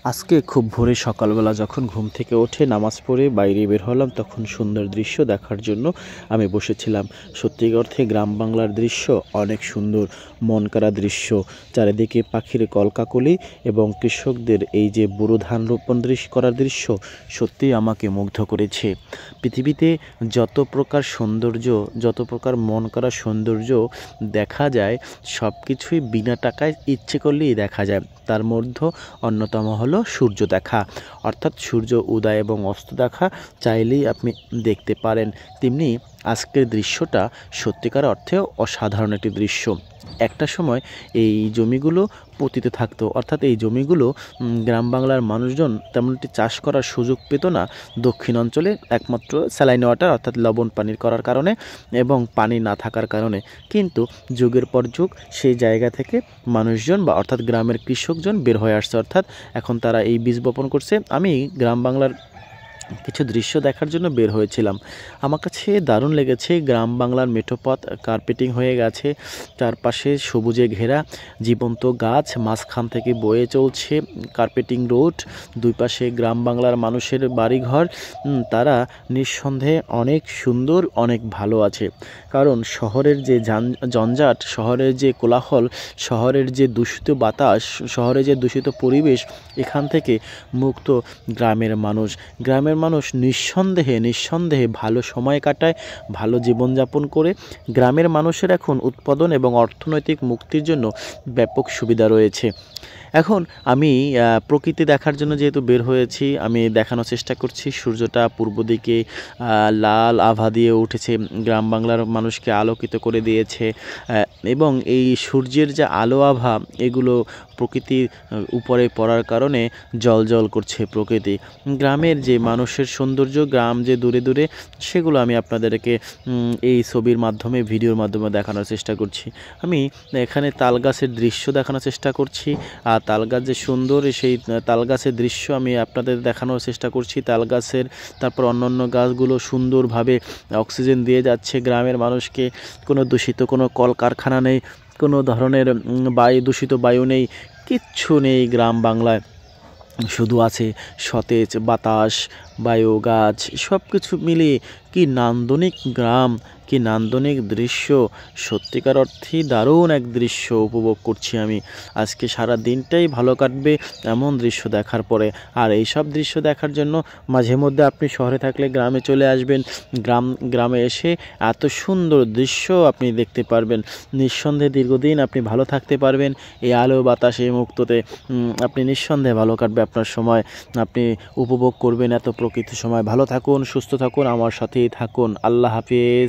আজকে খুব ভোরে সকালবেলা যখন ঘুম থেকে উঠে নামাজ পড়ে বাইরে বের হলাম, তখন সুন্দর দৃশ্য দেখার জন্য আমি বসেছিলাম। সত্যি অর্থে গ্রাম বাংলার দৃশ্য অনেক সুন্দর, মন কাড়া দৃশ্য। চারিদিকে পাখির কলকাকলি এবং কৃষকদের এই যে বোরো ধান রোপণ করার দৃশ্য সত্যিই আমাকে মুগ্ধ করেছে। পৃথিবীতে যত প্রকার সৌন্দর্য, যত প্রকার মন কাড়া সৌন্দর্য দেখা যায়, সব কিছুই বিনা টাকায় ইচ্ছে করলেই দেখা যায়। তার মধ্যে অন্যতম হলো সূর্য দেখা, অর্থাৎ সূর্য উদয় এবং অস্ত দেখা চাইলেই আপনি দেখতে পারেন। তেমনি আজকের দৃশ্যটা সত্যিকার অর্থে অসাধারণ একটি দৃশ্য। একটা সময় এই জমিগুলো পতিত থাকতো, অর্থাৎ এই জমিগুলো গ্রাম বাংলার মানুষজন তেমন একটি চাষ করার সুযোগ পেত না। দক্ষিণ অঞ্চলে একমাত্র স্যালাইন ওয়াটার অর্থাৎ লবণ পানির করার কারণে এবং পানি না থাকার কারণে, কিন্তু যুগের পর যুগ সেই জায়গা থেকে মানুষজন বা অর্থাৎ গ্রামের কৃষকজন বের হয়ে আসছে, অর্থাৎ এখন তারা এই বীজ বপন করছে। আমি গ্রাম বাংলার কিছু দৃশ্য দেখার জন্য বের হয়েছিলাম। আমার কাছে দারুণ লেগেছে। গ্রাম বাংলার মেঠোপথ কার্পেটিং হয়ে গেছে, চারপাশে সবুজে ঘেরা জীবন্ত গাছ, মাঝখান থেকে বয়ে চলছে কার্পেটিং রোড। দুই পাশে গ্রাম বাংলার মানুষের বাড়িঘর। তারা নিঃসন্দেহে অনেক সুন্দর, অনেক ভালো আছে। কারণ শহরের যে জঞ্জাট, শহরের যে কোলাহল, শহরের যে দূষিত বাতাস, শহরে যে দূষিত পরিবেশ, এখান থেকে মুক্ত গ্রামের মানুষ। গ্রামের মানুষ নিঃসন্দেহে ভালো সময় কাটায়, ভালো জীবনযাপন করে। গ্রামের মানুষের এখন উৎপাদন এবং অর্থনৈতিক মুক্তির জন্য ব্যাপক সুবিধা রয়েছে। এখন আমি প্রকৃতি দেখার জন্য যেহেতু বের হয়েছি, আমি দেখানোর চেষ্টা করছি সূর্যটা পূর্ব দিকে লাল আভা দিয়ে উঠেছে, গ্রাম বাংলার মানুষকে আলোকিত করে দিয়েছে। এবং এই সূর্যের যে আলো আভা, এগুলো প্রকৃতির উপরে পড়ার কারণে জ্বলজ্বল করছে প্রকৃতি। গ্রামের যে মানুষের সৌন্দর্য, গ্রাম যে দূরে দূরে, সেগুলো আমি আপনাদেরকে এই ছবির মাধ্যমে, ভিডিওর মাধ্যমে দেখানোর চেষ্টা করছি। আমি এখানে তাল গাছের দৃশ্য দেখানোর চেষ্টা করছি। আর তাল গাছ যে সুন্দর, সেই তাল গাছের দৃশ্য আমি আপনাদের দেখানোর চেষ্টা করছি। তাল গাছের, তারপর অন্যান্য গাছগুলো সুন্দরভাবে অক্সিজেন দিয়ে যাচ্ছে গ্রামের মানুষকে। কোনো দূষিত কোনো কলকারখানা নেই, কোনো ধরনের দূষিত বায়ু নেই, কিচ্ছু নেই গ্রাম বাংলায়। শুধু আছে সতেজ বাতাস, বায়ু, গাছ, সব কিছু মিলিয়ে কি নান্দনিক গ্রাম, কি নান্দনিক দৃশ্য। সত্যিকার অর্থেই দারুণ এক দৃশ্য উপভোগ করছি আমি। আজকে সারা দিনটাই ভালো কাটবে এমন দৃশ্য দেখার পরে। আর এই সব দৃশ্য দেখার জন্য মাঝে মধ্যে আপনি শহরে থাকলে গ্রামে চলে আসবেন। গ্রামে এসে এত সুন্দর দৃশ্য আপনি দেখতে পারবেন। নিঃসন্দেহে দীর্ঘদিন আপনি ভালো থাকতে পারবেন। এই আলো বাতাসে মুক্ততে আপনি নিঃসন্দেহে ভালো কাটবে আপনার সময়, আপনি উপভোগ করবেন এত প্রকৃতির সময়। ভালো থাকুন, সুস্থ থাকুন, আমার সাথেই থাকুন। আল্লাহ হাফেজ।